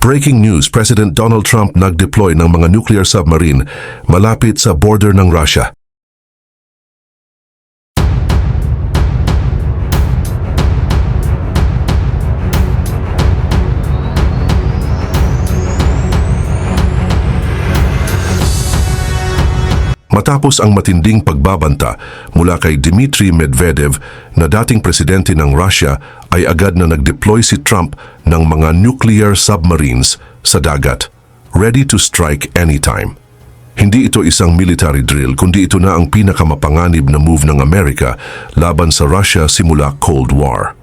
Breaking news, President Donald Trump nag-deploy ng mga nuclear submarine malapit sa border ng Russia. Matapos ang matinding pagbabanta mula kay Dmitry Medvedev na dating presidente ng Russia, ay agad na nag-deploy si Trump ng mga nuclear submarines sa dagat, ready to strike anytime. Hindi ito isang military drill, kundi ito na ang pinakamapanganib na move ng Amerika laban sa Russia simula Cold War.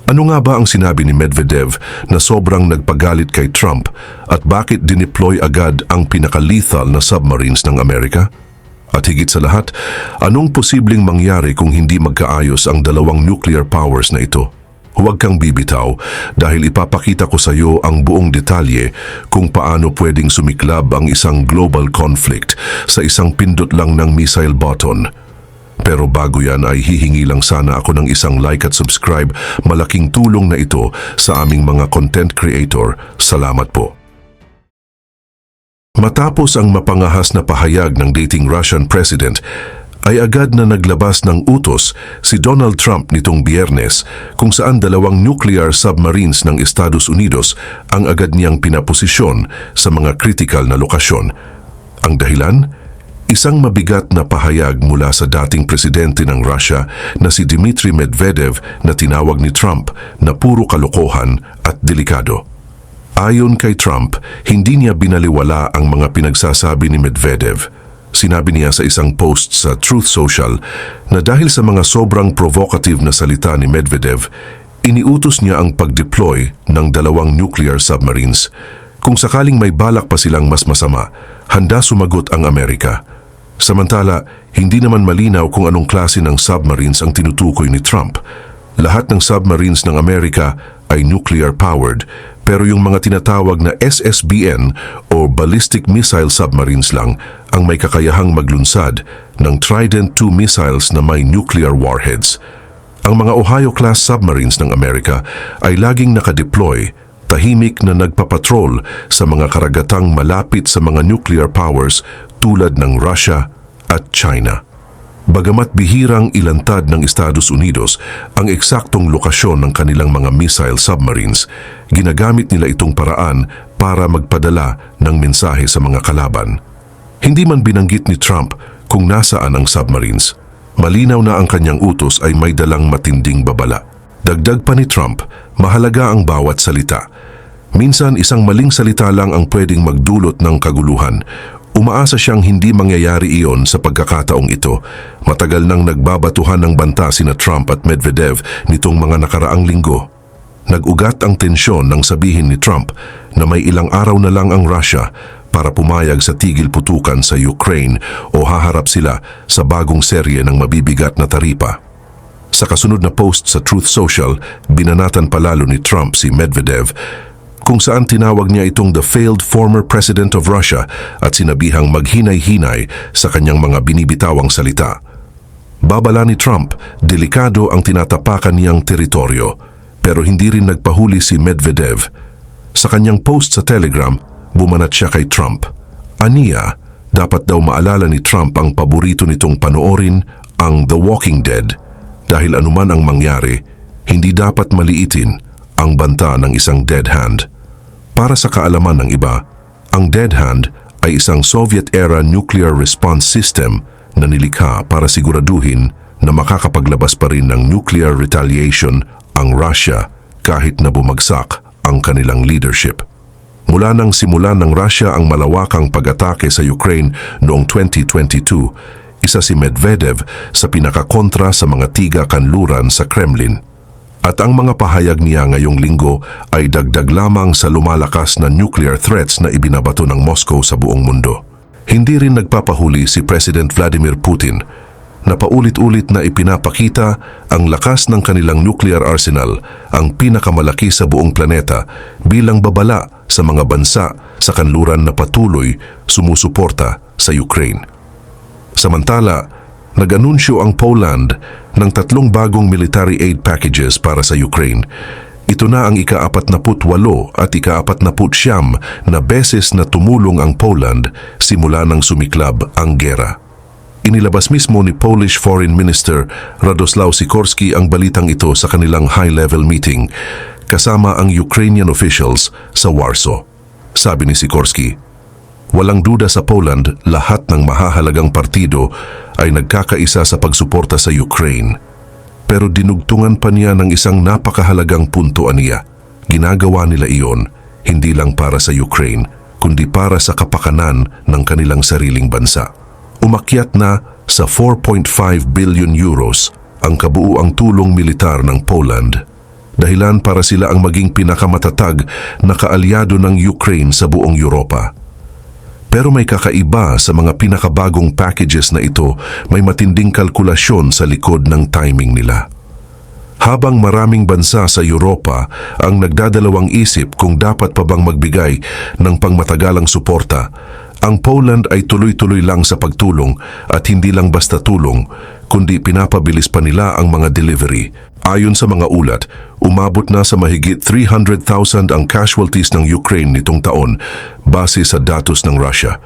Ano nga ba ang sinabi ni Medvedev na sobrang nagpagalit kay Trump at bakit dineploy agad ang pinaka-lethal na submarines ng Amerika? At higit sa lahat, anong posibleng mangyari kung hindi magkaayos ang dalawang nuclear powers na ito? Huwag kang bibitaw dahil ipapakita ko sa iyo ang buong detalye kung paano pwedeng sumiklab ang isang global conflict sa isang pindot lang ng missile button. Pero bago yan ay hihingi lang sana ako ng isang like at subscribe. Malaking tulong na ito sa aming mga content creator. Salamat po. Matapos ang mapangahas na pahayag ng dating Russian president, ay agad na naglabas ng utos si Donald Trump nitong Biyernes kung saan dalawang nuclear submarines ng Estados Unidos ang agad niyang pinaposisyon sa mga critical na lokasyon. Ang dahilan? Isang mabigat na pahayag mula sa dating presidente ng Russia na si Dmitry Medvedev na tinawag ni Trump na puro kalokohan at delikado. Ayon kay Trump, hindi niya binaliwala ang mga pinagsasabi ni Medvedev. Sinabi niya sa isang post sa Truth Social na dahil sa mga sobrang provocative na salita ni Medvedev, iniutos niya ang pag-deploy ng dalawang nuclear submarines. Kung sakaling may balak pa silang mas masama, handa sumagot ang Amerika. Samantala, hindi naman malinaw kung anong klase ng submarines ang tinutukoy ni Trump. Lahat ng submarines ng Amerika ay nuclear-powered, pero yung mga tinatawag na SSBN o Ballistic Missile Submarines lang ang may kakayahang maglunsad ng Trident II missiles na may nuclear warheads. Ang mga Ohio-class submarines ng Amerika ay laging nakadeploy, tahimik na nagpapatrol sa mga karagatang malapit sa mga nuclear powers tulad ng Russia at China. Bagamat bihirang ilantad ng Estados Unidos ang eksaktong lokasyon ng kanilang mga missile submarines, ginagamit nila itong paraan para magpadala ng mensahe sa mga kalaban. Hindi man binanggit ni Trump kung nasaan ang submarines. Malinaw na ang kanyang utos ay may dalang matinding babala. Dagdag pa ni Trump, mahalaga ang bawat salita. Minsan isang maling salita lang ang pwedeng magdulot ng kaguluhan. Umaasa siyang hindi mangyayari iyon sa pagkakataong ito. Matagal nang nagbabatuhan ng banta sina Trump at Medvedev nitong mga nakaraang linggo. Nag-ugat ang tensyon nang sabihin ni Trump na may ilang araw na lang ang Russia para pumayag sa tigil putukan sa Ukraine o haharap sila sa bagong serye ng mabibigat na taripa. Sa kasunod na post sa Truth Social, binanatan palalo ni Trump si Medvedev kung saan tinawag niya itong the failed former president of Russia at sinabihang maghinay-hinay sa kanyang mga binibitawang salita. Babala ni Trump, delikado ang tinatapakan niyang teritoryo, pero hindi rin nagpahuli si Medvedev. Sa kanyang post sa Telegram, bumanat siya kay Trump. Aniya, dapat daw maalala ni Trump ang paborito nitong panoorin, ang The Walking Dead, dahil anuman ang mangyari, hindi dapat maliitin ang banta ng isang dead hand. Para sa kaalaman ng iba, ang dead hand ay isang Soviet-era nuclear response system na nilikha para siguraduhin na makakapaglabas pa rin ng nuclear retaliation ang Russia kahit na bumagsak ang kanilang leadership. Mula nang simulan ng Russia ang malawakang pag-atake sa Ukraine noong 2022, isa si Medvedev sa pinakakontra sa mga tiga-kanluran sa Kremlin. At ang mga pahayag niya ngayong linggo ay dagdag lamang sa lumalakas na nuclear threats na ibinabato ng Moscow sa buong mundo. Hindi rin nagpapahuli si President Vladimir Putin na paulit-ulit na ipinapakita ang lakas ng kanilang nuclear arsenal, ang pinakamalaki sa buong planeta, bilang babala sa mga bansa sa kanluran na patuloy sumusuporta sa Ukraine. Samantala, nag-anunsyo ang Poland ng 3 bagong military aid packages para sa Ukraine. Ito na ang ika-48 at ika-49 na beses na tumulong ang Poland simula nang sumiklab ang gera. Inilabas mismo ni Polish Foreign Minister Radoslaw Sikorski ang balitang ito sa kanilang high-level meeting kasama ang Ukrainian officials sa Warsaw. Sabi ni Sikorski, walang duda sa Poland, lahat ng mahahalagang partido ay nagkakaisa sa pagsuporta sa Ukraine. Pero dinugtungan pa niya ng isang napakahalagang punto aniya. Ginagawa nila iyon hindi lang para sa Ukraine, kundi para sa kapakanan ng kanilang sariling bansa. Umakyat na sa 4.5 billion euros ang kabuuang tulong militar ng Poland. Dahilan para sila ang maging pinakamatatag na kaalyado ng Ukraine sa buong Europa. Pero may kakaiba sa mga pinakabagong packages na ito, may matinding kalkulasyon sa likod ng timing nila. Habang maraming bansa sa Europa ang nagdadalawang isip kung dapat pa bang magbigay ng pangmatagalang suporta, ang Poland ay tuloy-tuloy lang sa pagtulong at hindi lang basta tulong, kundi pinapabilis pa nila ang mga delivery. Ayon sa mga ulat, umabot na sa mahigit 300,000 ang casualties ng Ukraine nitong taon base sa datos ng Russia.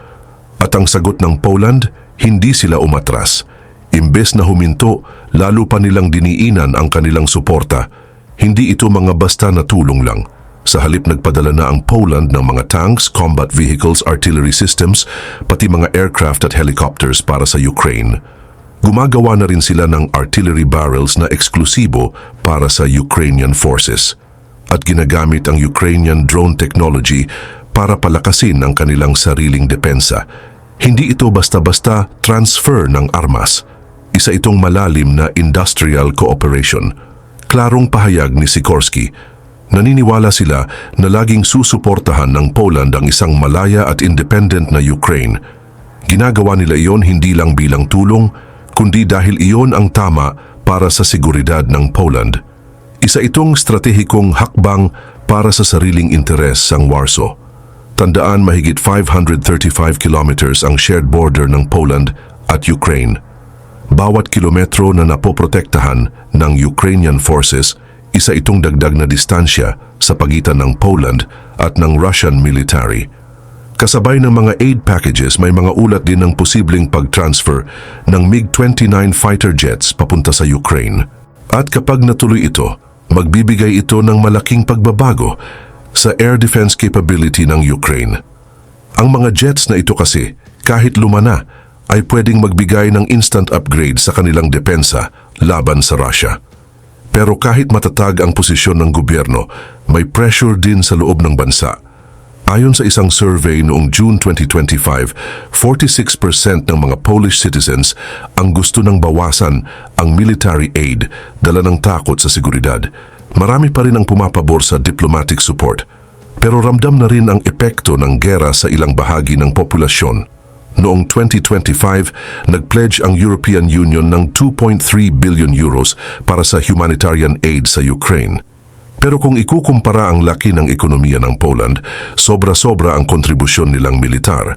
At ang sagot ng Poland, hindi sila umatras. Imbes na huminto, lalo pa nilang diniinan ang kanilang suporta. Hindi ito mga basta na tulong lang. Sa halip nagpadala na ang Poland ng mga tanks, combat vehicles, artillery systems, pati mga aircraft at helicopters para sa Ukraine. Gumagawa na rin sila ng artillery barrels na eksklusibo para sa Ukrainian forces. At ginagamit ang Ukrainian drone technology para palakasin ang kanilang sariling depensa. Hindi ito basta-basta transfer ng armas. Isa itong malalim na industrial cooperation. Klarong pahayag ni Sikorski, naniniwala sila na laging susuportahan ng Poland ang isang malaya at independent na Ukraine. Ginagawa nila iyon hindi lang bilang tulong, kundi dahil iyon ang tama para sa seguridad ng Poland. Isa itong stratehikong hakbang para sa sariling interes ng Warsaw. Tandaan, mahigit 535 kilometers ang shared border ng Poland at Ukraine. Bawat kilometro na napoprotektahan ng Ukrainian forces, isa itong dagdag na distansya sa pagitan ng Poland at ng Russian military. Kasabay ng mga aid packages, may mga ulat din ng posibleng pag-transfer ng MiG-29 fighter jets papunta sa Ukraine. At kapag natuloy ito, magbibigay ito ng malaking pagbabago sa air defense capability ng Ukraine. Ang mga jets na ito kasi, kahit lumana, ay pwedeng magbigay ng instant upgrade sa kanilang depensa laban sa Russia. Pero kahit matatag ang posisyon ng gobyerno, may pressure din sa loob ng bansa. Ayon sa isang survey noong June 2025, 46% ng mga Polish citizens ang gusto ng bawasan ang military aid, dala ng takot sa seguridad. Marami pa rin ang pumapabor sa diplomatic support. Pero ramdam na rin ang epekto ng gera sa ilang bahagi ng populasyon. Noong 2025, nag-pledge ang European Union ng 2.3 billion euros para sa humanitarian aid sa Ukraine. Pero kung ikukumpara ang laki ng ekonomiya ng Poland, sobra-sobra ang kontribusyon nilang militar.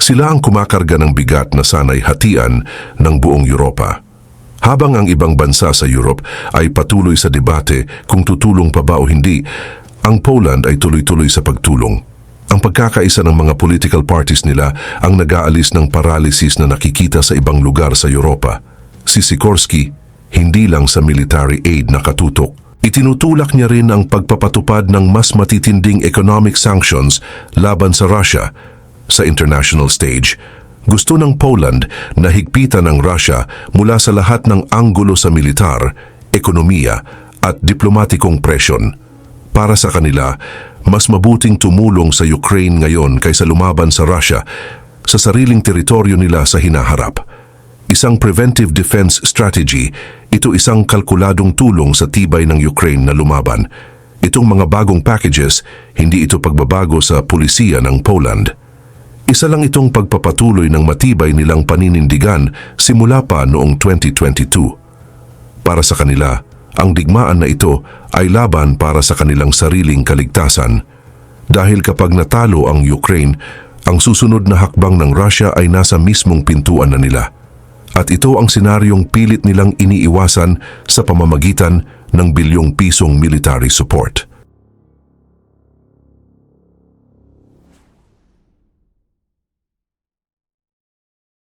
Sila ang kumakarga ng bigat na sanay hatian ng buong Europa. Habang ang ibang bansa sa Europe ay patuloy sa debate kung tutulong pa ba o hindi, ang Poland ay tuloy-tuloy sa pagtulong. Ang pagkakaisa ng mga political parties nila ang nag-aalis ng paralysis na nakikita sa ibang lugar sa Europa. Si Sikorski, hindi lang sa military aid nakatutok. Itinutulak niya rin ang pagpapatupad ng mas matitinding economic sanctions laban sa Russia. Sa international stage, gusto ng Poland na higpitan ng Russia mula sa lahat ng anggulo sa militar, ekonomiya at diplomatikong presyon. Para sa kanila, mas mabuting tumulong sa Ukraine ngayon kaysa lumaban sa Russia sa sariling teritoryo nila sa hinaharap. Isang preventive defense strategy, ito isang kalkuladong tulong sa tibay ng Ukraine na lumaban. Itong mga bagong packages, hindi ito pagbabago sa pulisiya ng Poland. Isa lang itong pagpapatuloy ng matibay nilang paninindigan simula pa noong 2022. Para sa kanila, ang digmaan na ito ay laban para sa kanilang sariling kaligtasan. Dahil kapag natalo ang Ukraine, ang susunod na hakbang ng Russia ay nasa mismong pintuan na nila. At ito ang senaryong pilit nilang iniiwasan sa pamamagitan ng bilyong pisong military support.